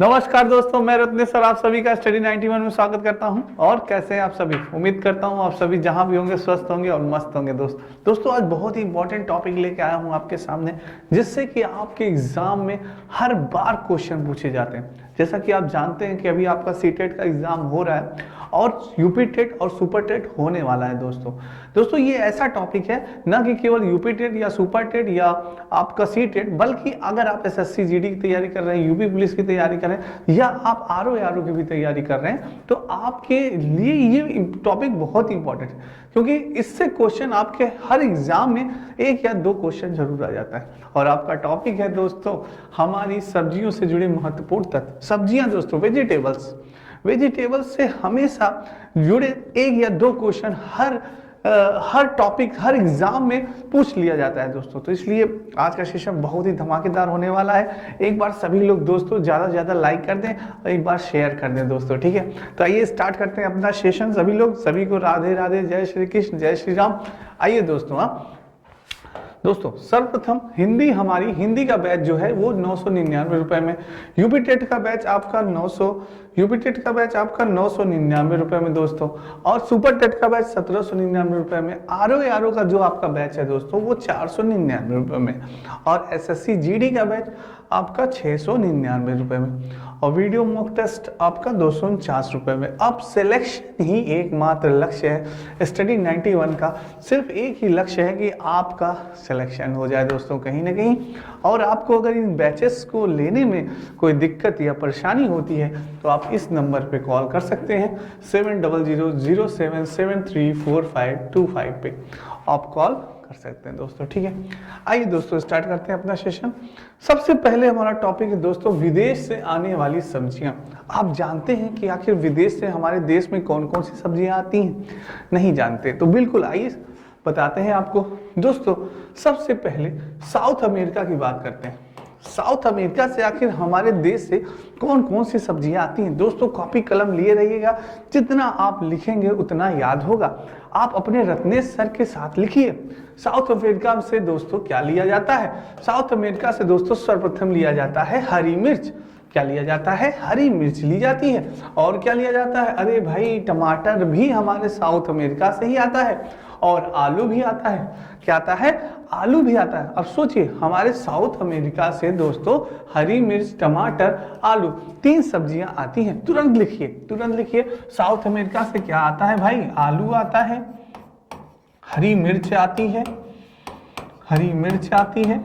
नमस्कार दोस्तों, मैं रत्नेश सर आप सभी का स्टडी 91 में स्वागत करता हूं। और कैसे हैं आप सभी? उम्मीद करता हूं आप सभी जहां भी होंगे स्वस्थ होंगे और मस्त होंगे। दोस्तों आज बहुत ही इंपॉर्टेंट टॉपिक लेके आया हूं आपके सामने, जिससे कि आपके एग्जाम में हर बार क्वेश्चन पूछे जाते हैं। जैसा कि आप जानते हैं कि अभी आपका सीटेट का एग्जाम हो रहा है और यूपी टेट और सुपर टेट होने वाला है। दोस्तों ये ऐसा टॉपिक है ना कि केवल यूपी टेट या सुपर टेट या आपका सी टेट, बल्कि अगर आप एसएससी जीडी की तैयारी कर रहे हैं, यूपी पुलिस की तैयारी कर रहे हैं या आप आरओ की भी तैयारी कर रहे हैं, तो आपके लिए ये टॉपिक बहुत इंपॉर्टेंट है, क्योंकि इससे क्वेश्चन आपके हर एग्जाम में एक या दो क्वेश्चन जरूर आ जाता है। और आपका टॉपिक है दोस्तों हमारी सब्जियों से जुड़े महत्वपूर्ण तथ्य। सब्जियां दोस्तों, वेजिटेबल्स से हमेशा जुड़े एक या दो क्वेश्चन हर टॉपिक हर एग्जाम में पूछ लिया जाता है दोस्तों। तो इसलिए आज का सेशन बहुत ही धमाकेदार होने वाला है। एक बार सभी लोग दोस्तों ज़्यादा से ज़्यादा लाइक कर दें और एक बार शेयर कर दें दोस्तों, ठीक है। तो आइए स्टार्ट करते हैं अपना सेशन। सभी को राधे राधे, जय श्री कृष्ण, जय श्री राम। आइए दोस्तों सर्वप्रथम हिंदी का बैच जो है वो 999 रुपए में, यूपी टेट का बैच आपका 999 रुपए में दोस्तों, और सुपर टेट का बैच 1799 रुपए में। आरओ का जो आपका बैच है दोस्तों वो 499 रुपए में, और एसएससी जीडी का बैच आपका 699 रुपए में, और वीडियो मॉक टेस्ट आपका 249 रुपए में। अब सिलेक्शन ही एकमात्र लक्ष्य है स्टडी 91 का। सिर्फ एक ही लक्ष्य है कि आपका सिलेक्शन हो जाए दोस्तों कहीं ना कहीं। और आपको अगर इन बैचेस को लेने में कोई दिक्कत या परेशानी होती है तो आप इस नंबर पे कॉल कर सकते हैं 700007734525 पे आप कॉल कर सकते हैं दोस्तों, ठीक है। आइए दोस्तों स्टार्ट करते हैं अपना सेशन। सबसे पहले हमारा टॉपिक है दोस्तों विदेश से आने वाली सब्जियां। आप जानते हैं कि आखिर विदेश से हमारे देश में कौन कौन सी सब्जियां आती हैं? नहीं जानते तो बिल्कुल आइए बताते हैं आपको दोस्तों। सबसे पहले साउथ अमेरिका की बात करते हैं। साउथ अमेरिका से आखिर हमारे देश से कौन कौन सी सब्जियां आती हैं? दोस्तों कॉपी कलम लिए रहिएगा, जितना आप लिखेंगे उतना याद होगा। आप अपने रत्नेश सर के साथ लिखिए। साउथ अमेरिका से दोस्तों क्या लिया जाता है? साउथ अमेरिका से दोस्तों सर्वप्रथम लिया जाता है हरी मिर्च। क्या लिया जाता है? हरी मिर्च ली जाती है। और क्या लिया जाता है? अरे भाई टमाटर भी हमारे साउथ अमेरिका से ही आता है, और आलू भी आता है। क्या आता है? आलू भी आता है। अब सोचिए हमारे साउथ अमेरिका से दोस्तों हरी मिर्च, टमाटर, आलू, तीन सब्जियां आती हैं। तुरंत लिखिए साउथ अमेरिका से क्या आता है भाई? आलू आता है, हरी मिर्च आती है,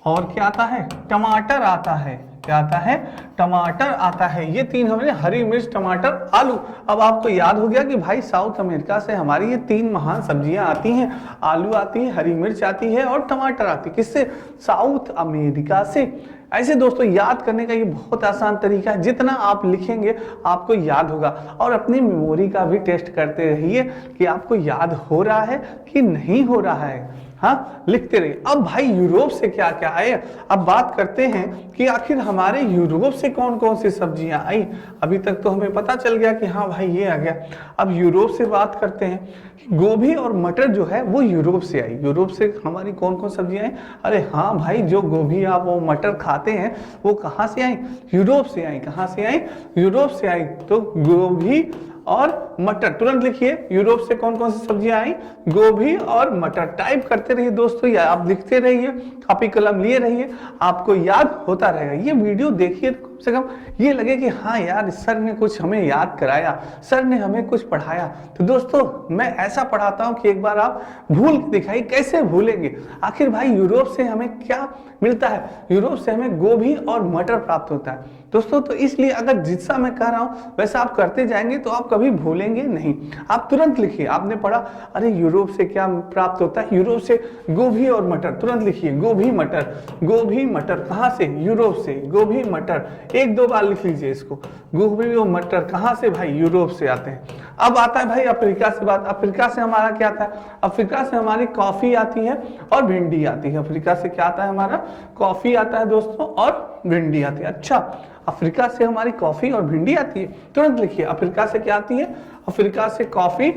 और क्या आता है? टमाटर आता है। क्या आता है? टमाटर आता है। ये तीन हमने हरी मिर्च, टमाटर, आलू। अब आपको याद हो गया कि भाई साउथ अमेरिका से हमारी ये तीन महान सब्जियां आती हैं। आलू आती है, हरी मिर्च आती है और टमाटर आती है। किससे? साउथ अमेरिका से। ऐसे दोस्तों याद करने का ये बहुत आसान तरीका है। जितना आप लिखेंगे आपको याद होगा। और अपनी मेमोरी का भी टेस्ट करते रहिए कि आपको याद हो रहा है कि नहीं हो रहा है। हाँ, लिखते रहिए। अब भाई यूरोप से क्या क्या आए, अब बात करते हैं कि आखिर हमारे यूरोप से कौन कौन सी सब्जियां आई। अभी तक तो हमें पता चल गया कि हाँ भाई ये आ गया। अब यूरोप से बात करते हैं कि गोभी और मटर जो है वो यूरोप से आई। यूरोप से हमारी कौन कौन सब्जियां आई? अरे हाँ भाई, जो गोभी आप वो मटर खाते हैं वो कहाँ से आई? यूरोप से आई। कहाँ से आई? यूरोप से आई। तो गोभी और मटर, तुरंत लिखिए यूरोप से कौन कौन सी सब्जियां आई? गोभी और मटर। टाइप करते रहिए दोस्तों, या आप लिखते रहिए, कॉपी कलम लिए रहिए, आपको याद होता रहेगा। ये वीडियो देखिए कम से कम ये लगे कि हाँ यार सर ने कुछ हमें याद कराया, सर ने हमें कुछ पढ़ाया। तो दोस्तों मैं ऐसा पढ़ाता हूं कि एक बार आप भूल के दिखाइए। कैसे भूलेंगे? आखिर भाई यूरोप से हमें क्या मिलता है? यूरोप से हमें गोभी और मटर प्राप्त होता है दोस्तों। तो इसलिए अगर जितना मैं कह रहा हूं वैसा आप करते जाएंगे तो आप कभी भूलेंगे नहीं। आप तुरंत लिखिए। आपने पढ़ा अरे यूरोप से क्या प्राप्त होता है? यूरोप से गोभी और मटर। तुरंत लिखिए गोभी मटर कहां से? यूरोप से। गोभी मटर एक दो बार लिख लीजिए इसको। गोभी और मटर कहां से भाई? यूरोप से आते हैं। अब आता है भाई अफ्रीका से बात। अफ्रीका से हमारा क्या आता है? अफ्रीका से हमारी कॉफी आती है और भिंडी आती है। अफ्रीका से क्या आता है? हमारा कॉफी आता है दोस्तों और भिंडी आती है। अच्छा, अफ्रीका से हमारी कॉफी और भिंडी आती है। तुरंत लिखिए अफ्रीका से क्या आती है? अफ्रीका से कॉफी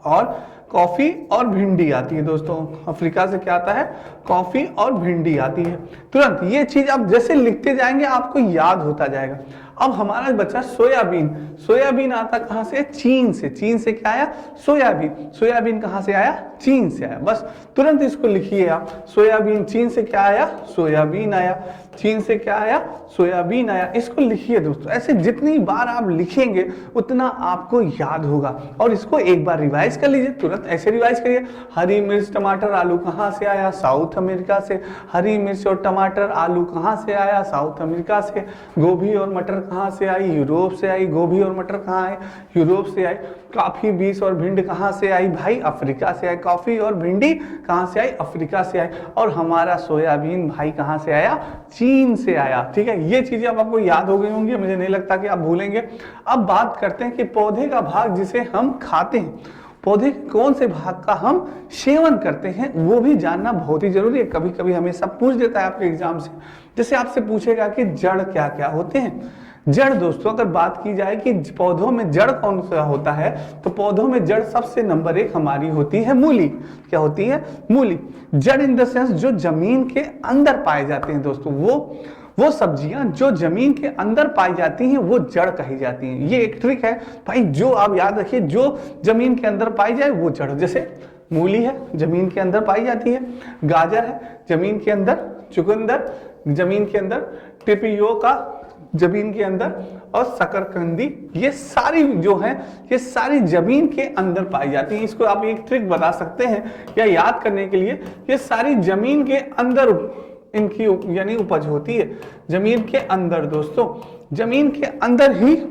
और कॉफी और भिंडी आती है दोस्तों। अफ्रीका से क्या आता है? कॉफी और भिंडी आती है। तुरंत ये चीज आप जैसे लिखते जाएंगे आपको याद होता जाएगा। अब हमारा बचा सोयाबीन। सोयाबीन आता कहां से? चीन से। चीन से क्या आया? सोयाबीन। सोयाबीन कहां से आया? चीन से आया। बस तुरंत इसको लिखिए आप। सोयाबीन चीन से क्या आया? सोयाबीन आया। चीन से क्या आया? सोयाबीन आया। इसको लिखिए दोस्तों। ऐसे जितनी बार आप लिखेंगे उतना आपको याद होगा। और इसको एक बार रिवाइज कर लीजिए, तुरंत ऐसे रिवाइज करिए। हरी मिर्च टमाटर आलू कहां से आया? साउथ अमेरिका से। हरी मिर्च और टमाटर आलू कहां से आया? साउथ अमेरिका से। गोभी और मटर कहां से आई? यूरोप से आई। गोभी और मटर कहां आए? यूरोप से आई। कॉफी बीज और भिंडी कहां से आई? भाई अफ्रीका से आई। कॉफी और भिंडी कहां से आई? अफ्रीका से आई। और हमारा सोयाबीन भाई कहां से आया? चीन से आया। ठीक है, ये चीजें अब आपको याद हो गई होंगी, मुझे नहीं लगता कि आप भूलेंगे। अब बात करते हैं कि पौधे का भाग जिसे हम खाते हैं, पौधे के कौन से भाग का हम सेवन करते हैं, वो भी जानना बहुत ही जरूरी है। कभी कभी हमें सब पूछ देता है आपके एग्जाम से। जैसे आपसे पूछेगा कि जड़ क्या क्या होते हैं। जड़ दोस्तों अगर बात की जाए कि पौधों में जड़ कौन सा होता है, तो पौधों में जड़ सबसे नंबर 1 हमारी होती है मूली। क्या होती है? मूली। जड़ इन द सेंस जो जमीन के अंदर पाए जाते हैं दोस्तों, वो सब्जियां जो जमीन के अंदर पाई जाती हैं वो जड़ कही जाती हैं। ये एक ट्रिक है भाई, जो आप याद रखिए, जो जमीन के अंदर पाई जाए वो जड़। जैसे मूली है, जमीन के अंदर पाई जाती है। गाजर है, जमीन के अंदर। चुकंदर, जमीन के अंदर। टिपियोका, जमीन के अंदर। और शकरकंदी, ये सारी जो है ये सारी जमीन के अंदर पाई जाती हैं। इसको आप एक ट्रिक बता सकते हैं या याद करने के लिए, ये सारी जमीन के अंदर इनकी यानी उपज होती है। जमीन के अंदर दोस्तों, जमीन के अंदर ही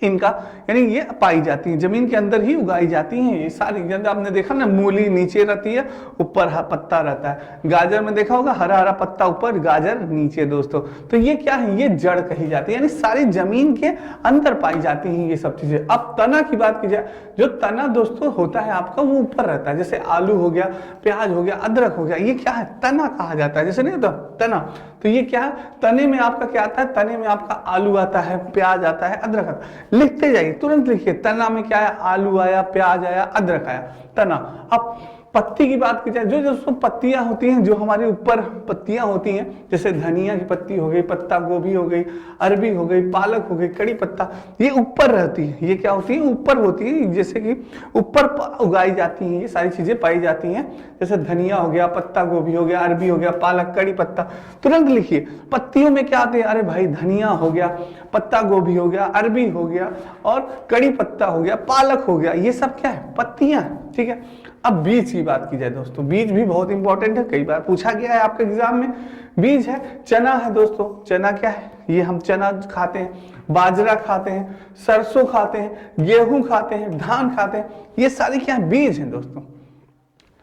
इनका यानी ये पाई जाती है, जमीन के अंदर ही उगाई जाती हैं ये सारी। आपने देखा ना, मूली नीचे रहती है, ऊपर पत्ता रहता है। गाजर में देखा होगा, हरा हरा पत्ता ऊपर, गाजर नीचे दोस्तों। तो ये क्या है? ये जड़ कही जाती है, यानी सारी जमीन के अंदर पाई जाती हैं ये सब चीजें। अब तना की बात की जाए, जो तना दोस्तों होता है आपका वो ऊपर रहता है। जैसे आलू हो गया, प्याज हो गया, अदरक हो गया, ये क्या है? तना कहा जाता है। जैसे नहीं होता तना, तो ये क्या है? तने में आपका क्या आता है? तने में आपका आलू आता है, प्याज आता है, अदरक आता है। लिखते जाइए, तुरंत लिखिए। तना में क्या है? आलू आया, प्याज आया, अदरक आया, तना। अब पत्ती की बात की जाए, जो जो पत्तियां होती हैं, जो हमारे ऊपर पत्तियां होती हैं, जैसे धनिया की पत्ती हो गई, पत्ता गोभी हो गई, अरबी हो गई, पालक हो गई, कड़ी पत्ता, ये ऊपर रहती है। ये क्या होती है? ऊपर होती है, जैसे कि ऊपर उगाई जाती हैं, ये सारी चीजें पाई जाती हैं। जैसे धनिया हो गया, पत्ता गोभी हो गया, अरबी हो गया, पालक, कड़ी पत्ता। तुरंत लिखिए, पत्तियों में क्या आते हैं? अरे भाई धनिया हो गया, पत्ता गोभी हो गया, अरबी हो गया, और कड़ी पत्ता हो गया, पालक हो गया, ये सब क्या है? पत्तियां। ठीक है, अब बीज की बात की जाए दोस्तों, बीज भी बहुत इंपॉर्टेंट है, कई बार पूछा गया है आपके एग्जाम में। बीज है, चना है दोस्तों। चना क्या है? ये हम चना खाते हैं, बाजरा खाते हैं, सरसों खाते हैं, गेहूं खाते हैं, धान खाते हैं, ये सारी क्या है? बीज हैं दोस्तों।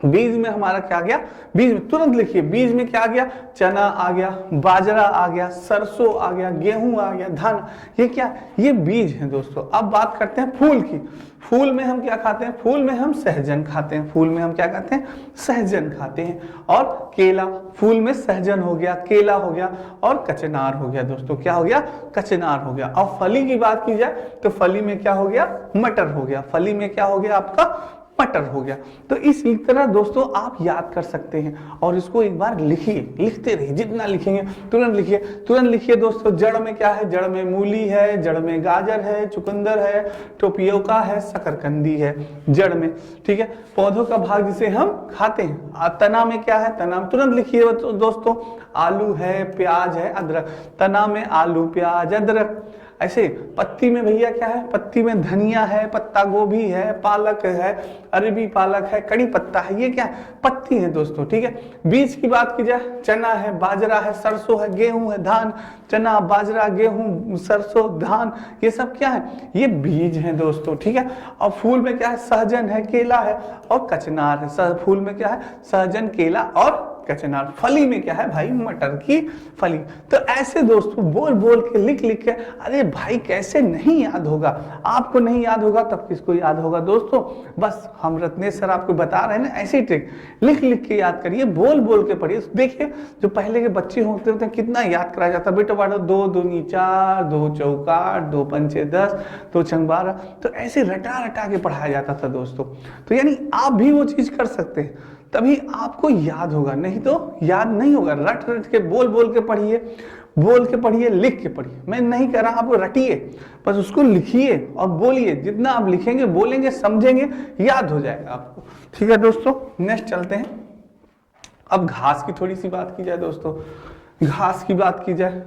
बीज में हमारा क्या गया? बीज में तुरंत लिखिए, बीज में क्या आ गया? चना आ गया, बाजरा आ गया, सरसों आ गया, गेहूं आ गया, धान, ये क्या? ये बीज हैं दोस्तों। अब बात करते हैं फूल की। फूल में हम क्या खाते हैं? फूल में हम सहजन खाते हैं। फूल में हम क्या खाते हैं? सहजन खाते हैं। और केला, फूल में सहजन हो गया, केला हो गया, और कचनार हो गया दोस्तों। क्या हो गया? कचनार हो गया। अब फली की बात की जाए तो फली में क्या हो गया? मटर हो गया। फली में क्या हो गया आपका? मटर हो गया। तो इस तरह दोस्तों आप याद कर सकते हैं, और इसको एक बार लिखिए, लिखते रहिए, जितना लिखेंगे तुरंत लिखिए। तुरंत लिखिए दोस्तों, जड़ में क्या है? जड़ में मूली है, जड़ में गाजर है, चुकंदर है, टोपियोका है, शकरकंदी है, जड़ में। ठीक है, पौधों का भाग जिसे हम खाते हैं। तना में क्या है? तना में तुरंत लिखिए दोस्तों, आलू है, प्याज है, अदरक। तना में आलू, प्याज, अदरक। ऐसे पत्ती में भैया क्या है? पत्ती में धनिया है, पत्ता गोभी है, पालक है, अरबी पालक है, कड़ी पत्ता है, ये क्या है? पत्ती है दोस्तों। ठीक है, बीज की बात की जाए, चना है, बाजरा है, सरसों है, गेहूं है, धान। चना, बाजरा, गेहूं, सरसों, धान, ये सब क्या है? ये बीज हैं दोस्तों। ठीक है, और फूल में क्या है? सहजन है, केला है, और कचनार है। फूल में क्या है? सहजन, केला और कचनार। फली में क्या है भाई, मटर की फली। तो ऐसे दोस्तों बोल बोल के लिख लिख के, अरे भाई कैसे नहीं याद होगा, आपको नहीं याद होगा तब किसको याद होगा दोस्तों। बस हम रत्नेश सर आपको बता रहे हैं ना, ऐसी ट्रिक लिख लिख के याद करिए, बोल बोल के पढ़िए। देखिए जो पहले के बच्चे होते हैं कितना याद कराया जाता है, बेटा बाढ़ो 2 दूनी 4, 2 चौका 8, 2 पंचे 10, 2 छंग 12, तो ऐसे रटा रटा के पढ़ाया जाता था दोस्तों। तो यानी आप भी वो चीज कर सकते हैं, तभी आपको याद होगा, नहीं तो याद नहीं होगा। रट रट के बोल बोल के पढ़िए, बोल के पढ़िए, लिख के पढ़िए। मैं नहीं कह रहा आप रटिए, बस उसको लिखिए और बोलिए। जितना आप लिखेंगे, बोलेंगे, समझेंगे, याद हो जाएगा आपको। ठीक है दोस्तों, नेक्स्ट चलते हैं। अब घास की थोड़ी सी बात की जाए दोस्तों, घास की बात की जाए,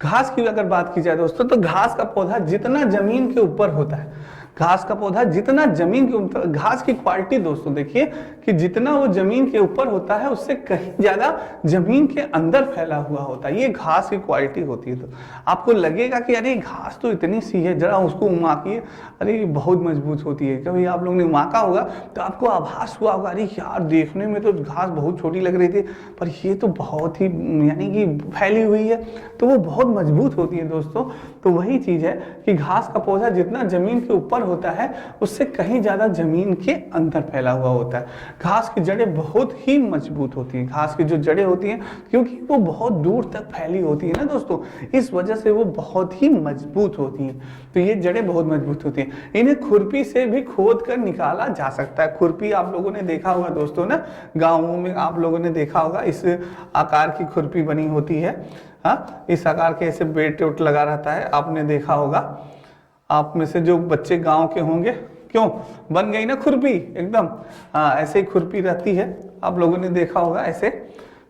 घास की अगर बात की जाए दोस्तों, तो घास का पौधा जितना जमीन के ऊपर होता है, घास का पौधा जितना जमीन के ऊपर, घास की क्वालिटी दोस्तों देखिए कि जितना वो जमीन के ऊपर होता है उससे कहीं ज्यादा जमीन के अंदर फैला हुआ होता है। ये घास की क्वालिटी होती है। तो आपको लगेगा कि अरे घास तो इतनी सी है, जरा उसको उमाकिए, अरे बहुत मजबूत होती है। कभी आप लोगों ने उमाका होगा तो आपको आभास हुआ होगा, अरे यार देखने में तो घास बहुत छोटी लग रही थी, पर ये तो बहुत ही यानी कि फैली हुई है, तो वो बहुत मजबूत होती है दोस्तों। तो वही चीज है कि घास का पौधा जितना जमीन के ऊपर होता है उससे कहीं ज्यादा जमीन के अंदर फैला हुआ होता है। घास की जड़ें बहुत ही मजबूत होती हैं। घास की जो जड़ें होती हैं, क्योंकि वो बहुत दूर तक फैली होती है ना दोस्तों, इस वजह से वो बहुत ही मजबूत होती हैं। तो ये जड़ें बहुत मजबूत होती हैं। इन्हें खुरपी से भी खोद कर निकाला जा सकता है। खुरपी आप लोगों ने देखा होगा दोस्तों ना, गाँवों में आप लोगों ने देखा होगा, इस आकार की खुरपी बनी होती है। हाँ, इस आकार के ऐसे बेट उट लगा रहता है, आपने देखा होगा। आप में से जो बच्चे गांव के होंगे, क्यों बन गई ना खुरपी एकदम, हाँ ऐसे ही खुरपी रहती है, आप लोगों ने देखा होगा ऐसे।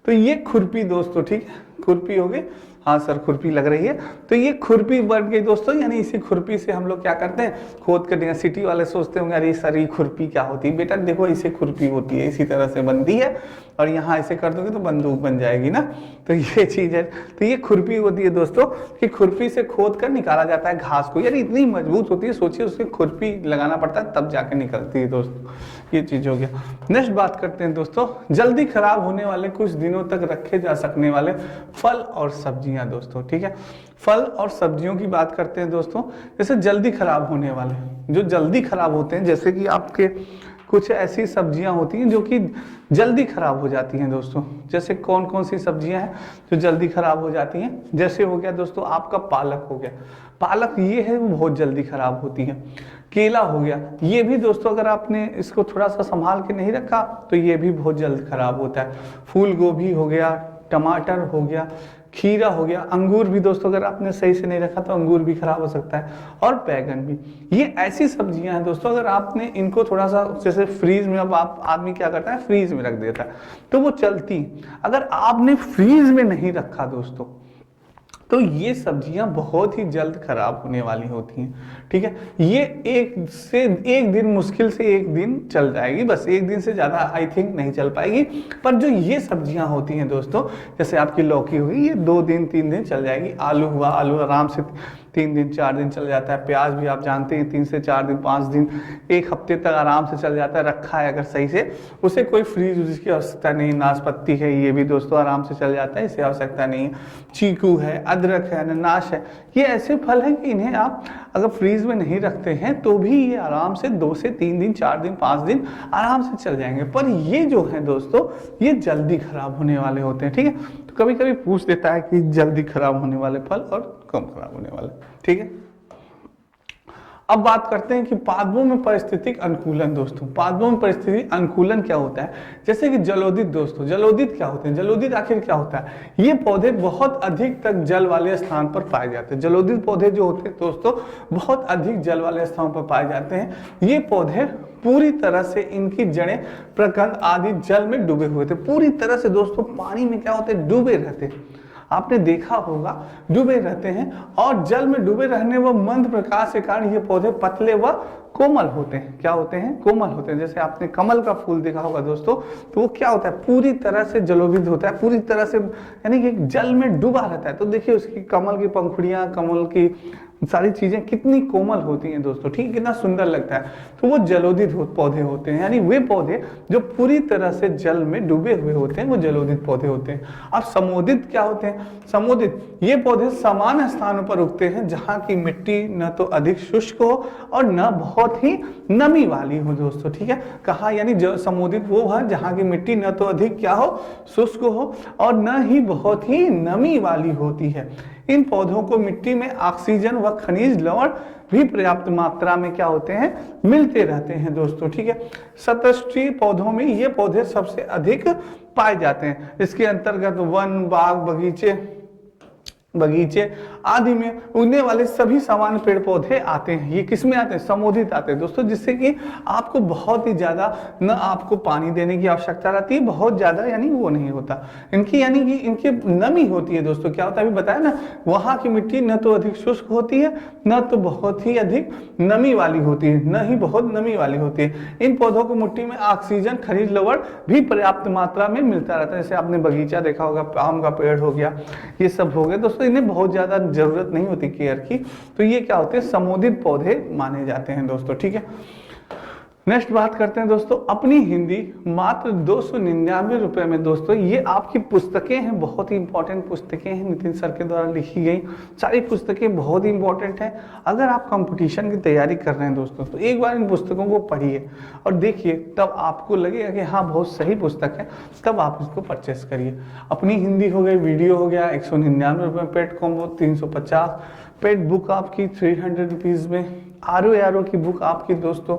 तो ये खुरपी दोस्तों, ठीक है, खुरपी हो गई। हाँ सर खुरपी लग रही है, तो ये खुरपी बन गई दोस्तों। यानी इसी खुरपी से हम लोग क्या करते हैं, खोद कर देंगे। सिटी वाले सोचते होंगे अरे सर ये खुरपी क्या होती है, बेटा देखो इसे खुरपी होती है, इसी तरह से बनती है, और यहाँ ऐसे कर दोगे तो बंदूक बन जाएगी ना। तो ये चीज है, तो ये खुरपी होती है दोस्तों, कि खुरपी से खोद कर निकाला जाता है घास को। यानी इतनी मजबूत होती है, सोचिए उसके खुरपी लगाना पड़ता है तब जाके निकलती है दोस्तों। ये चीज हो गया। नेक्स्ट बात करते हैं दोस्तों, जल्दी खराब होने वाले, कुछ दिनों तक रखे जा सकने वाले फल और सब्जियां दोस्तों। ठीक है, फल और सब्जियों की बात करते हैं दोस्तों। जैसे जल्दी खराब होने वाले, जो जल्दी खराब होते हैं, जैसे कि आपके कुछ ऐसी सब्जियां होती हैं जो कि जल्दी खराब हो जाती हैं दोस्तों। जैसे कौन कौन सी सब्जियां हैं जो जल्दी खराब हो जाती हैं, जैसे हो गया दोस्तों आपका पालक हो गया। पालक ये है वो बहुत जल्दी खराब होती है। केला हो गया, ये भी दोस्तों अगर आपने इसको थोड़ा सा संभाल के नहीं रखा तो ये भी बहुत जल्द खराब होता है। फूल गोभी हो गया, टमाटर हो गया, खीरा हो गया, अंगूर भी दोस्तों अगर आपने सही से नहीं रखा तो अंगूर भी खराब हो सकता है, और बैगन भी। ये ऐसी सब्जियां हैं दोस्तों, अगर आपने इनको थोड़ा सा जैसे फ्रीज में, अब आप आदमी क्या करता है फ्रीज में रख देता है तो वो चलती। अगर आपने फ्रीज में नहीं रखा दोस्तों तो ये सब्जियां बहुत ही जल्द खराब होने वाली होती हैं। ठीक है, ये एक दिन, मुश्किल से एक दिन चल जाएगी, बस एक दिन से ज़्यादा आई थिंक नहीं चल पाएगी। पर जो ये सब्जियां होती हैं दोस्तों, जैसे आपकी लौकी हुई, ये 2 दिन 3 दिन चल जाएगी। आलू हुआ, आलू आराम से 3 दिन 4 दिन चल जाता है। प्याज भी आप जानते हैं 3 से 4 दिन 5 दिन 1 हफ्ते तक आराम से चल जाता है, रखा है अगर सही से, उसे कोई फ्रीज की आवश्यकता नहीं। नाशपाती है, ये भी दोस्तों आराम से चल जाता है, इसे आवश्यकता नहीं है। चीकू है, अदरक है, अनानास है, ये ऐसे फल हैं कि इन्हें आप अगर फ्रीज में नहीं रखते हैं तो भी ये आराम से 2 से 3 दिन 4 दिन 5 दिन आराम से चल जाएंगे। पर ये जो है दोस्तों, ये जल्दी खराब होने वाले होते हैं। ठीक है, तो कभी कभी पूछ देता है कि जल्दी खराब होने वाले फल और कम खराब होने वाले। ठीक है, अब बात करते हैं कि पादपों में परिस्थितिक अनुकूलन दोस्तों। पादपों में परिस्थितिक अनुकूलन क्या होता है, जैसे कि जलोदित दोस्तों। जलोदित क्या होते हैं, जलोदित आखिर क्या होता है? ये पौधे बहुत अधिक तक जल वाले स्थान पर पाए जाते हैं। जलोदित पौधे जो होते हैं दोस्तों, बहुत अधिक जल वाले स्थानों पर पाए जाते हैं। ये पौधे पूरी तरह से, इनकी जड़ें, प्रकंद आदि जल में डूबे हुए थे। पूरी तरह से दोस्तों पानी में क्या होते हैं, डूबे रहते हैं। आपने देखा होगा डूबे रहते हैं, और जल में डूबे रहने व मंद प्रकाश के कारण ये पौधे पतले व कोमल होते हैं। क्या होते हैं? कोमल होते हैं। जैसे आपने कमल का फूल देखा होगा दोस्तों, तो वो क्या होता है? पूरी तरह से जलोभित होता है, पूरी तरह से यानी कि जल में डूबा रहता है। तो देखिए उसकी कमल की पंखुड़ियां, कमल की सारी चीजें कितनी कोमल होती हैं दोस्तों, ठीक, कितना सुंदर लगता है। तो वो जलोदित पौधे होते हैं, यानी वे पौधे जो पूरी तरह से जल में डूबे हुए होते हैं, वो जलोदित पौधे होते हैं। अब समोदित क्या होते हैं? समोदित ये पौधे समान स्थानों पर उगते हैं जहां की मिट्टी न तो अधिक शुष्क हो और न बहुत ही नमी वाली हो दोस्तों, ठीक है। कहा यानी समोदित वो है जहां की मिट्टी न तो अधिक क्या हो, शुष्क हो, और न ही बहुत ही नमी वाली होती है। इन पौधों को मिट्टी में ऑक्सीजन व खनिज लवण भी पर्याप्त मात्रा में क्या होते हैं, मिलते रहते हैं दोस्तों, ठीक है। सतृष्टीय पौधों में ये पौधे सबसे अधिक पाए जाते हैं। इसके अंतर्गत वन, बाग, बगीचे आदि में उगने वाले सभी सामान्य पेड़ पौधे आते हैं। ये किस में आते हैं? समोदित आते हैं दोस्तों, जिससे कि आपको बहुत ही ज्यादा न आपको पानी देने की आवश्यकता रहती है, बहुत ज्यादा यानी वो नहीं होता इनकी, यानी कि इनकी नमी होती है दोस्तों। क्या होता है अभी बताया ना, वहां की मिट्टी न तो अधिक शुष्क होती है, न तो बहुत ही अधिक नमी वाली होती है, न ही बहुत नमी वाली होती है। इन पौधों को मिट्टी में ऑक्सीजन, खनिज लवण भी पर्याप्त मात्रा में मिलता रहता है। जैसे आपने बगीचा देखा होगा, आम का पेड़ हो गया, ये सब हो गए दोस्तों, इन्हें बहुत ज्यादा जरूरत नहीं होती केयर की। तो ये क्या होते हैं? समोदित पौधे माने जाते हैं दोस्तों, ठीक है। नेक्स्ट बात करते हैं दोस्तों अपनी हिंदी, मात्र 299 रुपए में दोस्तों ये आपकी पुस्तकें हैं, बहुत ही इंपॉर्टेंट पुस्तकें हैं, नितिन सर के द्वारा लिखी गई सारी पुस्तकें बहुत ही इंपॉर्टेंट हैं। अगर आप कंपटीशन की तैयारी कर रहे हैं दोस्तों, तो एक बार इन पुस्तकों को पढ़िए और देखिए, तब आपको लगेगा कि हाँ बहुत सही पुस्तक है, तब आप इसको परचेस करिए। अपनी हिंदी हो गई, वीडियो हो गया 199 रुपये, पेड कॉम्बो 350, पेड बुक आपकी 300 रुपीज़ में, आर की बुक आपकी दोस्तों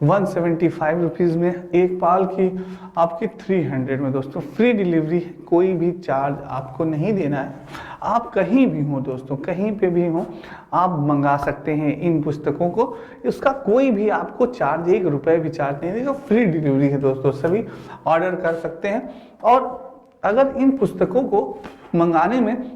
175 रुपीज़ में, एक पाल की आपकी 300 में दोस्तों। फ्री डिलीवरी है, कोई भी चार्ज आपको नहीं देना है। आप कहीं भी हो दोस्तों, कहीं पे भी हो, आप मंगा सकते हैं इन पुस्तकों को, इसका कोई भी आपको चार्ज, 1 रुपये भी चार्ज नहीं देगा, फ्री डिलीवरी है दोस्तों। सभी ऑर्डर कर सकते हैं। और अगर इन पुस्तकों को मंगाने में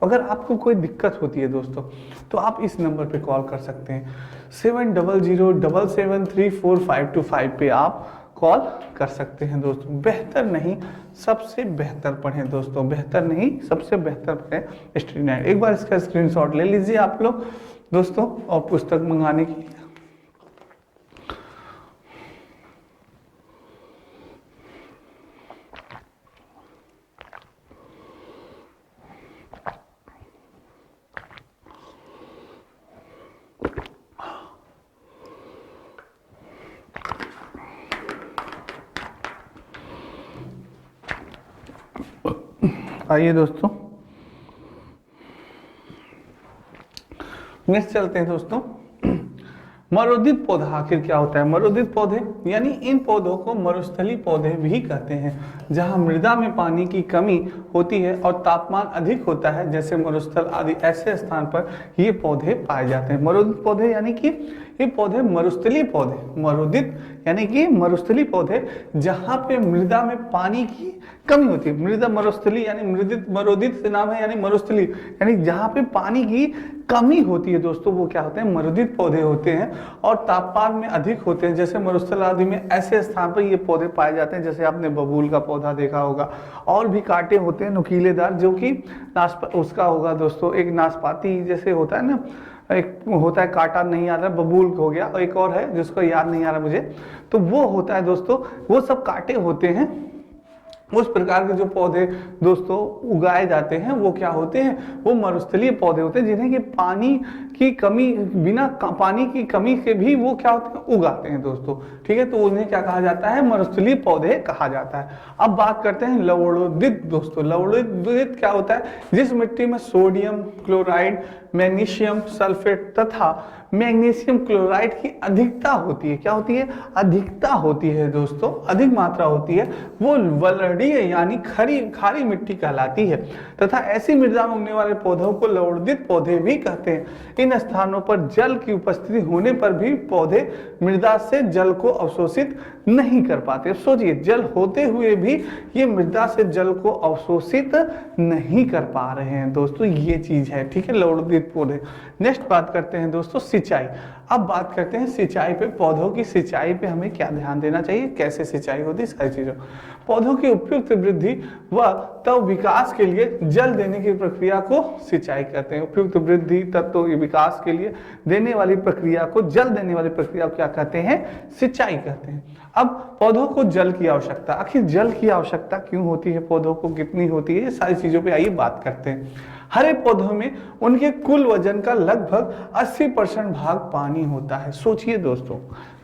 अगर आपको कोई दिक्कत होती है दोस्तों, तो आप इस नंबर पे कॉल कर सकते हैं, 7007734525 पे आप कॉल कर सकते हैं दोस्तों। बेहतर नहीं, सबसे बेहतर पढ़ें दोस्तों, बेहतर नहीं सबसे बेहतर पढ़ें स्टूडेंट। एक बार इसका स्क्रीनशॉट ले लीजिए आप लोग दोस्तों, और पुस्तक मंगाने के लिए आइए दोस्तों, नेक्स्ट चलते हैं दोस्तों। मरोदित पौधा आखिर क्या होता है? मरोदित पौधे यानी इन पौधों को मरुस्थलीय पौधे भी कहते हैं, जहां मृदा में पानी की कमी होती है और तापमान अधिक होता है, जैसे मरुस्थल आदि ऐसे स्थान पर ये पौधे पाए जाते हैं। मरोदित पौधे यानी कि ये पौधे मरुस्थलीय पौधे, मरोदित यानी कि मरुस्थलीय पौधे जहां पे मृदा में पानी की कमी होती है। मृदा मरुस्थलीय यानी मृदित, मरोदित से नाम है यानी मरुस्थलीय, यानी जहां पे पानी की कमी होती है दोस्तों, वो क्या होते हैं? मरुदित पौधे होते हैं और तापमान में अधिक होते हैं, जैसे मरुस्थल आदि में ऐसे स्थान पर ये पौधे पाए जाते हैं। जैसे आपने बबूल का पौधा देखा होगा, और भी कांटे होते हैं नुकीलेदार, जो कि उसका होगा दोस्तों, एक नाशपाती जैसे होता है ना, एक होता है कांटा नहीं आ रहा, बबूल हो गया, और एक और है जिसको याद नहीं आ रहा मुझे, तो वो होता है दोस्तों, वो सब कांटे होते हैं। उस प्रकार के जो पौधे दोस्तों उगाए जाते हैं वो क्या होते हैं? वो मरुस्थलीय पौधे होते हैं, जिन्हें कि पानी की कमी, बिना पानी की कमी के भी वो क्या होते हैं? उगाते हैं दोस्तों, ठीक है। तो उन्हें क्या कहा जाता है? मरुस्थलीय पौधे कहा जाता है। अब बात करते हैं लवणोदित दोस्तों। लवणोदित क्या होता है? जिस मिट्टी में सोडियम क्लोराइड, मैग्नीशियम सल्फेट तथा मैग्नीशियम क्लोराइड की अधिकता होती है। क्या होती है? अधिकता होती है दोस्तों, अधिक मात्रा होती है, वो वलड़ीय यानी खारी मिट्टी कहलाती है। तथा ऐसी मृदा में उगने वाले पौधों को लवणोदित पौधे भी कहते हैं। इन स्थानों पर जल की उपस्थिति होने पर भी पौधे मृदा से जल को अवशोषित नहीं कर पाते। सोचिए, जल होते हुए भी ये मृदा से जल को अवशोषित नहीं कर पा रहे हैं दोस्तों, ये चीज है, ठीक है, लवणोदित पौधे। नेक्स्ट बात करते हैं दोस्तों सिंचाई। अब बात करते हैं सिंचाई पे, पौधों की सिंचाई पे हमें क्या ध्यान देना चाहिए, कैसे सिंचाई होती है, सारी चीजों। पौधों की उपयुक्त वृद्धि व तब विकास के लिए जल देने की प्रक्रिया को सिंचाई कहते हैं। उपयुक्त वृद्धि तत्व विकास के लिए देने वाली प्रक्रिया को, जल देने वाली प्रक्रिया को क्या कहते हैं, सिंचाई कहते हैं। अब पौधों को जल की आवश्यकता, आखिर जल की आवश्यकता क्यों होती है, पौधों को कितनी होती है, ये सारी चीजों पे आइए बात करते हैं। हरे पौधों में उनके कुल वजन का लगभग 80% भाग पानी होता है। सोचिए दोस्तों,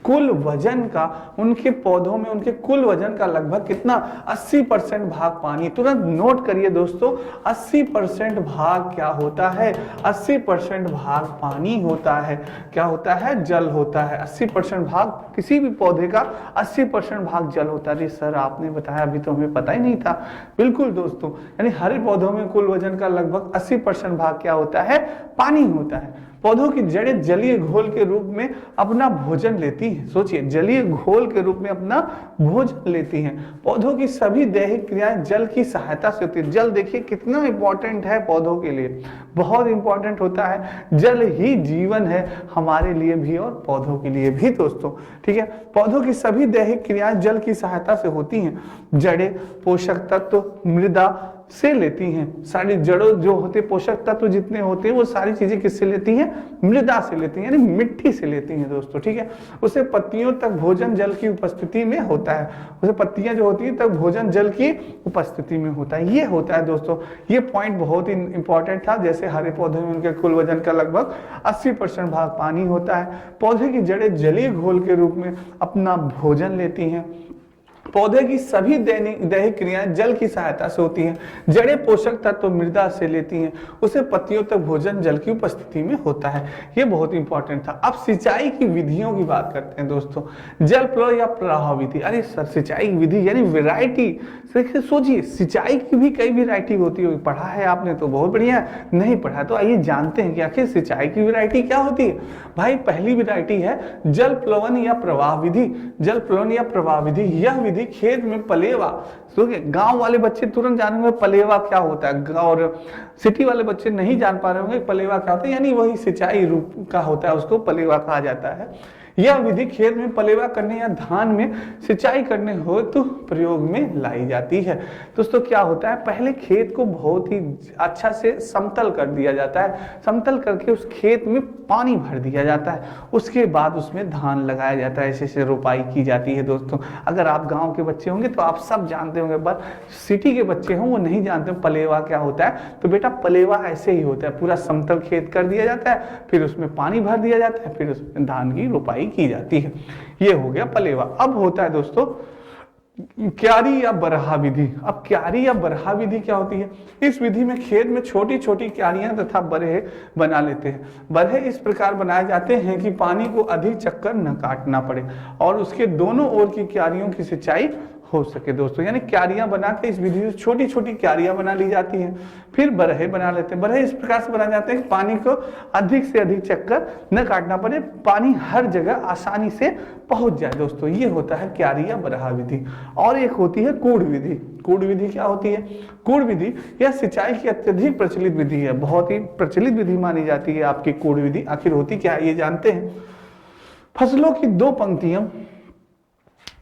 कुल वजन का, उनके पौधों में उनके कुल वजन का लगभग कितना, 80% भाग पानी। तुरंत नोट करिए दोस्तों, 80% भाग क्या होता है, 80% भाग पानी होता है। क्या होता है, जल होता है। 80% भाग किसी भी पौधे का 80% भाग जल होता है। सर आपने बताया, अभी तो हमें पता ही नहीं था। बिल्कुल दोस्तों, यानी हरे पौधों में कुल वजन का लगभग 80% भाग क्या होता है, पानी होता है। पौधों की जड़ें जलीय घोल के रूप में अपना भोजन लेती हैं। सोचिए, जलीय घोल के रूप में अपना भोजन लेती हैं। पौधों की सभी दैहिक क्रियाएं जल की सहायता से होती है। जल देखिए कितना इंपॉर्टेंट है पौधों के लिए, बहुत इंपॉर्टेंट होता है। जल ही जीवन है हमारे लिए भी और पौधों के लिए भी दोस्तों, ठीक है। पौधों की सभी दैहिक क्रियाएं जल की सहायता से होती हैं। जड़ें पोषक तत्व मृदा से लेती हैं। सारी जड़ों जो होते पोषक तत्व जितने होते हैं वो सारी चीजें किससे लेती हैं, मृदा से लेती हैं, यानी मिट्टी से लेती हैं दोस्तों, ठीक है। उसे पत्तियों तक भोजन जल की उपस्थिति में होता है। उसे पत्तियां जो होती हैं तक भोजन जल की उपस्थिति में होता है। ये होता है दोस्तों, ये पॉइंट बहुत ही इंपॉर्टेंट था। जैसे हरे पौधे में उनके कुल वजन का लगभग 80% भाग पानी होता है। पौधे की जड़ें जलीय घोल के रूप में अपना भोजन लेती हैं। पौधे की सभी दैहिक क्रियाएं जल की सहायता से होती हैं। जड़ें पोषक तत्व मृदा से लेती हैं। उसे पत्तियों तक भोजन जल की उपस्थिति में होता है। ये बहुत इंपॉर्टेंट था। अब सिंचाई की विधियों की बात करते हैं दोस्तों। जल प्रवाह या प्रवाह विधि। अरे सर, सिंचाई की विधि यानी वेराइटी। सोचिए, सिंचाई की भी कई वेराइटी होती है। पढ़ा है आपने तो बहुत बढ़िया, नहीं पढ़ा तो आइए जानते हैं कि आखिर सिंचाई की वेराइटी क्या होती है। भाई पहली वेराइटी है जल प्लवन या प्रवाह विधि। जल प्लवन या प्रवाह विधि, यह विधि खेत में पलेवा, गांव वाले बच्चे तुरंत जानेंगे पलेवा क्या होता है, और सिटी वाले बच्चे नहीं जान पा रहे होंगे पलेवा क्या होता है, यानी वही सिंचाई रूप का होता है, उसको पलेवा कहा जाता है। यह विधि खेत में पलेवा करने या धान में सिंचाई करने हो तो प्रयोग में लाई जाती है। दोस्तों क्या होता है, पहले खेत को बहुत ही अच्छा से समतल कर दिया जाता है। समतल करके उस खेत में पानी भर दिया जाता है। उसके बाद उसमें धान लगाया जाता है। ऐसे ऐसे रोपाई की जाती है दोस्तों। अगर आप गांव के बच्चे होंगे तो आप सब जानते होंगे, बस सिटी के बच्चे हों वो नहीं जानते पलेवा क्या होता है। तो बेटा पलेवा ऐसे ही होता है, पूरा समतल खेत कर दिया जाता है, फिर उसमें पानी भर दिया जाता है, फिर उसमें धान की रोपाई की जाती है। ये हो गया पलेवा। अब होता है दोस्तों क्यारी या बरहा विधि। अब क्यारी या बरहा विधि क्या होती है, इस विधि में खेत में छोटी छोटी क्यारियां तथा बरहे बना लेते हैं। बरहे इस प्रकार बनाए जाते हैं कि पानी को अधिक चक्कर न काटना पड़े और उसके दोनों ओर की क्यारियों की सिंचाई हो सके दोस्तों। यानी क्यारियां बना के इस विधि से छोटी छोटी क्यारियां बना ली जाती हैं। फिर बरहे बना लेते हैं। बरहे इस प्रकार से बनाए जाते हैं कि पानी को अधिक से अधिक चक्कर न काटना पड़े, पानी हर जगह आसानी से पहुंच जाए दोस्तों। ये होता है क्यारी या बरहा विधि। और एक होती है कूड़ विधि। कूड़ विधि क्या होती है, कूड़ विधि यह सिंचाई की अत्यधिक प्रचलित विधि है। बहुत ही प्रचलित विधि मानी जाती है आपकी कूड़ विधि। आखिर होती क्या है ये जानते हैं। फसलों की दो पंक्तियों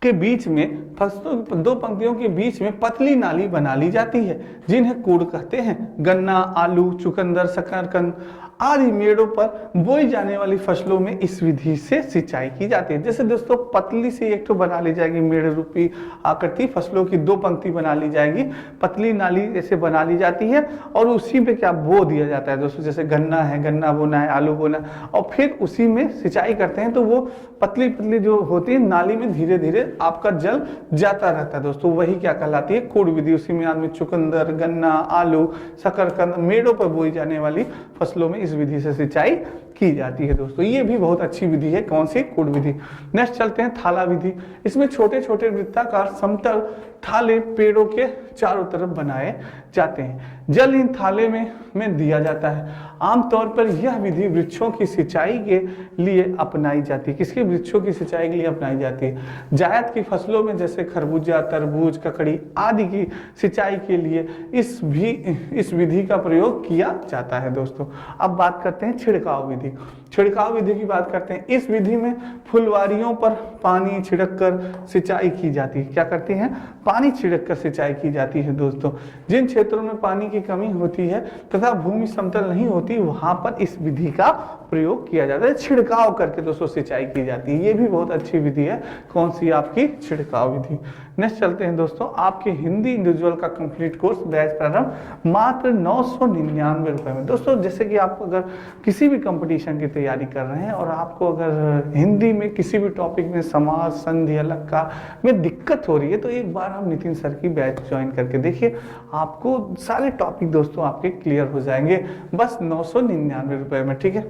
के बीच में, फसलों दो पंक्तियों के बीच में पतली नाली बना ली जाती है जिन्हें कूड़ कहते हैं। गन्ना, आलू, चुकंदर, शकरकंद आदि मेड़ों पर बोई जाने वाली फसलों में इस विधि से सिंचाई की जाती है। जैसे दोस्तों पतली सी एक तो बना ली जाएगी मेड़ रूपी आकृति, फसलों की दो पंक्ति बना ली जाएगी, पतली नाली ऐसे बना ली जाती है और उसी पे क्या बो दिया जाता है दोस्तों। जैसे गन्ना है, गन्ना बोना है, आलू बोना, और फिर उसी में सिंचाई करते हैं। तो वो पतली पतली जो होती है नाली में धीरे धीरे आपका जल जाता रहता है दोस्तों। वही क्या कहलाती है, कूड़ विधि। उसी में आदमी चुकंदर, गन्ना, आलू, शकरकंद मेड़ों पर बोई जाने वाली फसलों में इस विधि से सिंचाई की जाती है दोस्तों। ये भी बहुत अच्छी विधि है। कौन सी, कूड़ विधि। नेक्स्ट चलते हैं थाला विधि। इसमें छोटे छोटे वृत्ताकार समतल थाले पेड़ों के चारों तरफ बनाए जाते हैं। जल इन थाले में दिया जाता है। आमतौर पर यह विधि वृक्षों की सिंचाई के लिए अपनाई जाती है। किसकी? वृक्षों की सिंचाई के लिए अपनाई जाती है। जायद की फसलों में जैसे खरबूजा, तरबूज, ककड़ी आदि की सिंचाई के लिए इस विधि का प्रयोग किया जाता है दोस्तों। अब बात करते हैं छिड़काव विधि। छिड़काव विधि की बात करते हैं। इस विधि में फुलवारियों पर पानी छिड़क कर सिंचाई की जाती है। क्या करती हैं? पानी छिड़क कर सिंचाई की जाती है दोस्तों। जिन क्षेत्रों में पानी की कमी होती है तथा भूमि समतल नहीं होती, वहां पर इस विधि का प्रयोग किया जाता है। छिड़काव करके दोस्तों सिंचाई की जाती है। ये भी बहुत अच्छी विधि है। कौन सी? आपकी छिड़काव विधि। नेक्स्ट चलते हैं दोस्तों। आपके हिंदी इंडिविजुअल का कंप्लीट कोर्स बैच प्रारंभ मात्र 999 रुपए में। दोस्तों जैसे कि आप अगर किसी भी कंपटीशन की तैयारी कर रहे हैं और आपको अगर हिंदी में किसी भी टॉपिक में समास, संधि, अलंकार में दिक्कत हो रही है, तो एक बार हम नितिन सर की बैच ज्वाइन करके देखिए, आपको सारे टॉपिक दोस्तों आपके क्लियर हो जाएंगे बस 999 रुपए में। ठीक है,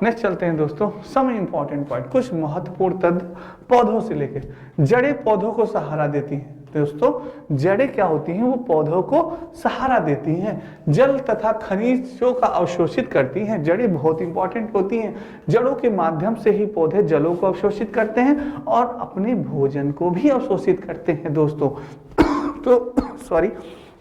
नेक्स्ट चलते हैं दोस्तों। सम इंपॉर्टेंट पॉइंट, कुछ महत्वपूर्ण तथ्य पौधों से लेकर। जड़ें पौधों को सहारा देती हैं दोस्तों। जड़ें क्या होती हैं? वो पौधों को सहारा देती हैं, जल तथा खनिजों का अवशोषित करती हैं। जड़ें बहुत इंपॉर्टेंट होती हैं। जड़ों के माध्यम से ही पौधे जलों को अवशोषित करते हैं और अपने भोजन को भी अवशोषित करते हैं दोस्तों। तो सॉरी,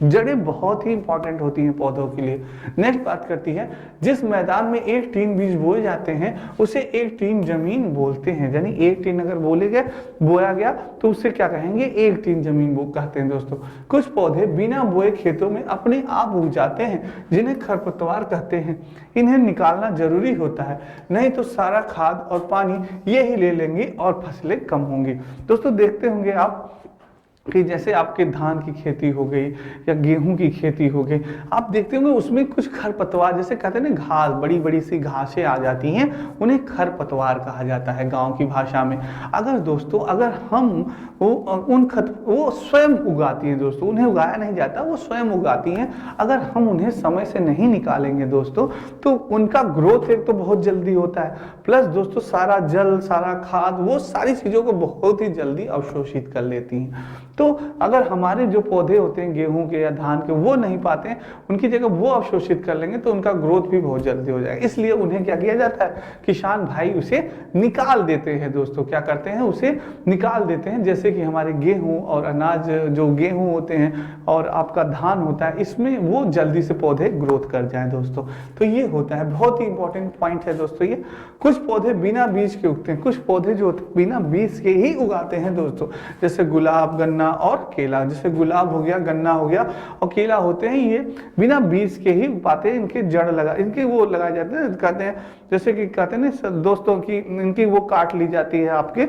जड़ें बहुत ही इंपॉर्टेंट होती हैं पौधों के लिए। नेक्स्ट बात करती है, जिस मैदान में एक टीन बीज बोए जाते हैं उसे एक टीन जमीन बोलते हैं। यानी एक टीन अगर बोया गया तो उससे क्या कहेंगे? एक टीन जमीन कहते हैं दोस्तों। कुछ पौधे बिना बोए खेतों में अपने आप उग जाते हैं, जिन्हें खरपतवार कहते हैं। इन्हें निकालना जरूरी होता है, नहीं तो सारा खाद और पानी ये ही ले लेंगे और फसलें कम होंगी। दोस्तों देखते होंगे आप कि जैसे आपके धान की खेती हो गई या गेहूं की खेती हो गई, आप देखते होंगे उसमें कुछ खरपतवार, जैसे कहते हैं ना घास, बड़ी बड़ी सी घासें आ जाती हैं, उन्हें खरपतवार कहा जाता है गांव की भाषा में। अगर दोस्तों अगर हम वो स्वयं उगाती हैं दोस्तों, उन्हें उगाया नहीं जाता, वो स्वयं उगाती हैं। अगर हम उन्हें समय से नहीं निकालेंगे दोस्तों तो उनका ग्रोथ एक तो बहुत जल्दी होता है, प्लस दोस्तों सारा जल, सारा खाद, वो सारी चीजों को बहुत ही जल्दी अवशोषित कर लेती हैं। तो अगर हमारे जो पौधे होते हैं गेहूं के या धान के, वो नहीं पाते हैं, उनकी जगह वो अवशोषित कर लेंगे तो उनका ग्रोथ भी बहुत जल्दी हो जाएगा। इसलिए उन्हें क्या किया जाता है? किसान भाई उसे निकाल देते हैं दोस्तों। क्या करते हैं? उसे निकाल देते हैं। जैसे कि हमारे गेहूं और अनाज, जो गेहूं होते हैं और आपका धान होता है, इसमें वो जल्दी से पौधे ग्रोथ कर जाए दोस्तों। तो ये होता है, बहुत ही इंपॉर्टेंट पॉइंट है दोस्तों ये। कुछ पौधे बिना बीज के उगते हैं, कुछ पौधे जो बिना बीज के ही उगाते हैं दोस्तों, जैसे गुलाब, गन्ना और केला। जैसे गुलाब हो गया, गन्ना हो गया और केला होते हैं, ये बिना बीज के ही उगाते हैं। इनके जड़ इनके वो लगाए जाते हैं, कहते हैं जैसे कि कहते हैं ना दोस्तों की इनकी वो काट ली जाती है आपके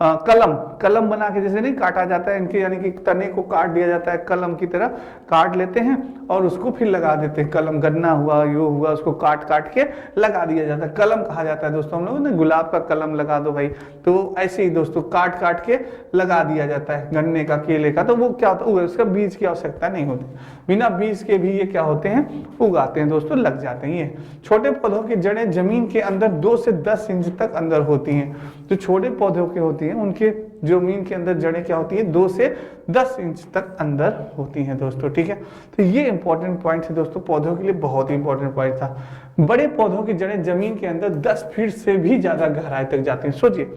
कलम बना के, जैसे नहीं काटा जाता है इनके, यानी कि तने को काट दिया जाता है, कलम की तरह काट लेते हैं और उसको फिर लगा देते हैं। कलम, गन्ना हुआ, यो हुआ, उसको काट के लगा दिया जाता है, कलम कहा जाता है दोस्तों। हम लोग ना गुलाब का कलम लगा दो भाई, तो ऐसे ही दोस्तों काट के लगा दिया जाता है। गन्ने का, केले का, तो वो क्या होता है? उसका बीज की आवश्यकता नहीं होती, बिना बीज के भी ये क्या होते हैं? उगाते हैं दोस्तों, लग जाते हैं। ये छोटे पौधों की जड़ें जमीन के अंदर 2 से 10 इंच तक अंदर होती हैं। जो छोटे पौधों के होती हैं उनके जमीन के अंदर जड़ें क्या होती है? 2 से 10 इंच तक अंदर होती हैं दोस्तों। ठीक है, तो ये इंपॉर्टेंट पॉइंट है दोस्तों, पौधों के लिए बहुत ही इंपॉर्टेंट पॉइंट था। बड़े पौधों की जड़ें जमीन के अंदर 10 फीट से भी ज्यादा गहराई तक जाती हैं। सोचिए,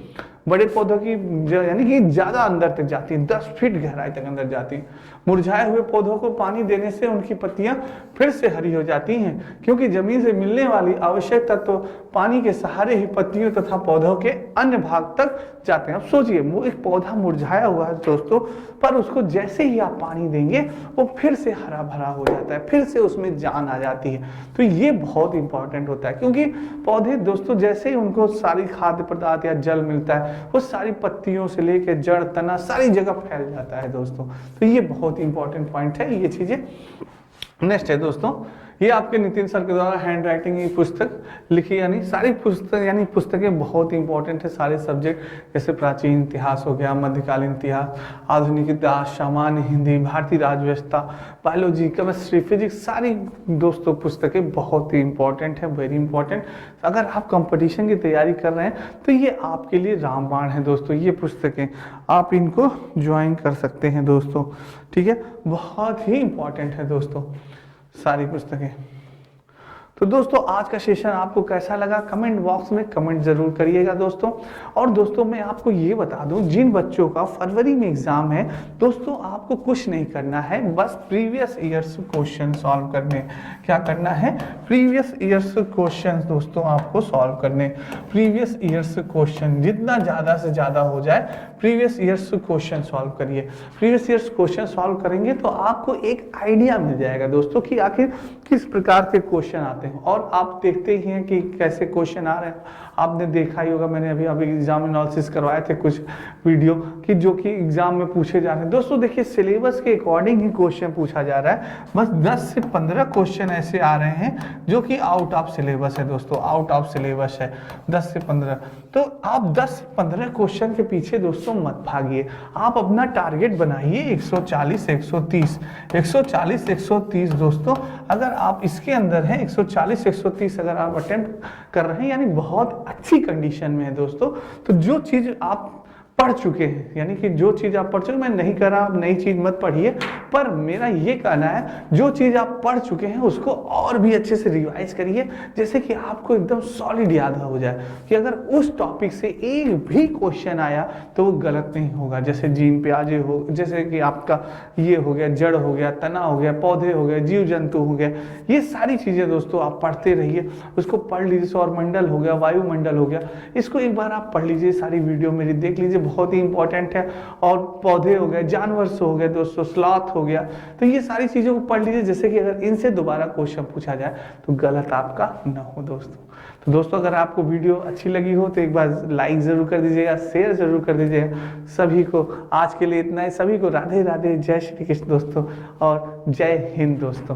बड़े पौधों की यानी कि ज्यादा अंदर तक जाती है, 10 फीट गहराई तक अंदर जाती है। मुरझाए हुए पौधों को पानी देने से उनकी पत्तियां फिर से हरी हो जाती हैं, क्योंकि जमीन से मिलने वाली आवश्यक तत्व पानी के सहारे ही पत्तियों तथा पौधों के अन्य भाग तक जाते हैं। अब सोचिए, वो एक पौधा मुरझाया हुआ है दोस्तों, पर उसको जैसे ही आप पानी देंगे वो फिर से हरा भरा हो जाता है, फिर से उसमें जान आ जाती है। तो ये बहुत इंपॉर्टेंट होता है, क्योंकि पौधे दोस्तों जैसे ही उनको सारी खाद्य पदार्थ या जल मिलता है, वो सारी पत्तियों से लेकर जड़, तना, सारी जगह फैल जाता है दोस्तों। तो ये बहुत इंपॉर्टेंट पॉइंट है ये चीजें। नेक्स्ट है दोस्तों, ये आपके नितिन सर के द्वारा हैंड राइटिंग की पुस्तक लिखी, यानी सारी पुस्तक यानी पुस्तकें बहुत इंपॉर्टेंट है, सारे सब्जेक्ट जैसे प्राचीन इतिहास हो गया, मध्यकालीन इतिहास, आधुनिक इतिहास, सामान्य हिंदी, भारतीय राज्यव्यवस्था, बायोलॉजी, केमिस्ट्री, फिजिक्स, सारी दोस्तों पुस्तकें बहुत ही इंपॉर्टेंट है, वेरी इंपॉर्टेंट। अगर आप कंपटीशन की तैयारी कर रहे हैं तो ये आपके लिए रामबाण है दोस्तों, ये पुस्तकें आप इनको ज्वाइन कर सकते हैं दोस्तों, ठीक है, बहुत ही इंपॉर्टेंट है दोस्तों सारी पुस्तकें। तो दोस्तों आज का सेशन आपको कैसा लगा कमेंट बॉक्स में कमेंट जरूर करिएगा दोस्तों। और दोस्तों मैं आपको ये बता दूं, जिन बच्चों का फरवरी में एग्जाम है दोस्तों, आपको कुछ नहीं करना है, बस प्रीवियस ईयर्स क्वेश्चन सॉल्व करने। क्या करना है? प्रीवियस ईयर्स क्वेश्चन दोस्तों आपको सॉल्व करने। प्रीवियस ईयर्स क्वेश्चन जितना ज़्यादा से ज़्यादा हो जाए प्रीवियस ईयर्स क्वेश्चन सॉल्व करिए। प्रीवियस ईयर्स क्वेश्चन सॉल्व करेंगे तो आपको एक आइडिया मिल जाएगा दोस्तों कि आखिर किस प्रकार के क्वेश्चन आते हैं। और आप देखते ही हैं कि कैसे क्वेश्चन आ रहे हैं, आपने देखा ही होगा, मैंने अभी एग्जाम एनालिसिस करवाए थे कुछ वीडियो कि जो कि एग्जाम में पूछे जा रहे हैं दोस्तों। देखिए सिलेबस के अकॉर्डिंग ही क्वेश्चन पूछा जा रहा है, बस 10 से 15 क्वेश्चन ऐसे आ रहे हैं जो कि आउट ऑफ सिलेबस है दोस्तों, आउट ऑफ सिलेबस है 10 से 15। तो आप 10 से 15 क्वेश्चन के पीछे दोस्तों मत भागिए, आप अपना टारगेट बनाइए 140 130 140 130 दोस्तों। अगर आप इसके अंदर हैं 140 130 अगर आप अटेम्प्ट कर रहे हैं यानी बहुत अच्छी कंडीशन में है दोस्तों। तो जो चीज आप पढ़ चुके हैं, यानी कि जो चीज आप पढ़ चुके, मैं नहीं कर रहा आप नई चीज मत पढ़िए, पर मेरा ये कहना है जो चीज आप पढ़ चुके हैं उसको और भी अच्छे से रिवाइज करिए, जैसे कि आपको एकदम सॉलिड याद हो जाए कि अगर उस टॉपिक से एक भी क्वेश्चन आया तो वो गलत नहीं होगा। जैसे जीन प्याजे हो, जैसे कि आपका ये हो गया, जड़ हो गया, तना हो गया, पौधे हो गए, जीव जंतु हो गए, ये सारी चीजें दोस्तों आप पढ़ते रहिए, उसको पढ़ लीजिए। सौरमंडल हो गया, वायुमंडल हो गया, इसको एक बार आप पढ़ लीजिए, सारी वीडियो मेरी देख लीजिए, बहुत ही इंपॉर्टेंट है। और पौधे हो गए, जानवर से हो गए दोस्तों, स्लॉथ हो गया, तो ये सारी चीजों को पढ़ लीजिए, जैसे कि अगर इनसे दोबारा क्वेश्चन पूछा जाए तो गलत आपका ना हो दोस्तों। तो दोस्तों अगर आपको वीडियो अच्छी लगी हो तो एक बार लाइक जरूर कर दीजिएगा, शेयर जरूर कर दीजिएगा सभी को। आज के लिए इतना ही, सभी को राधे राधे, जय श्री कृष्ण दोस्तों और जय हिंद दोस्तों।